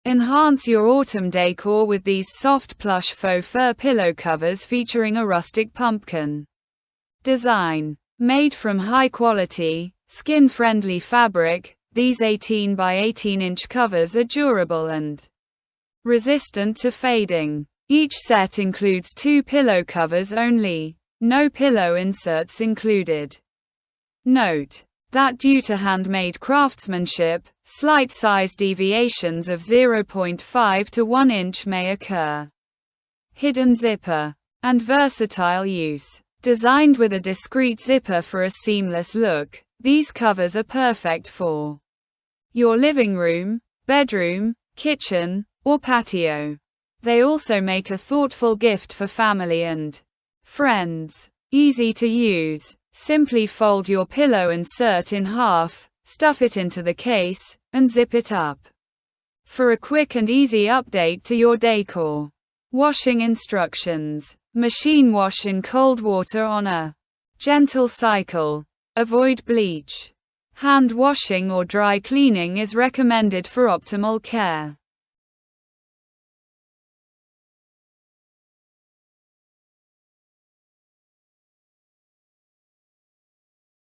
Enhance your autumn decor with these soft plush faux fur pillow covers featuring a rustic pumpkin design. Made from high-quality, skin-friendly fabric, these 18 by 18-inch covers are durable and resistant to fading. Each set includes 2 pillow covers only, no pillow inserts included. Note that due to handmade craftsmanship, slight size deviations of 0.5 to 1 inch may occur. Hidden zipper and versatile use. Designed with a discreet zipper for a seamless look, these covers are perfect for your living room, bedroom, kitchen, or patio. They also make a thoughtful gift for family and friends. Easy to use. Simply fold your pillow insert in half, stuff it into the case, and zip it up. For a quick and easy update to your decor. Washing instructions. Machine wash in cold water on a gentle cycle. Avoid bleach. Hand washing or dry cleaning is recommended for optimal care.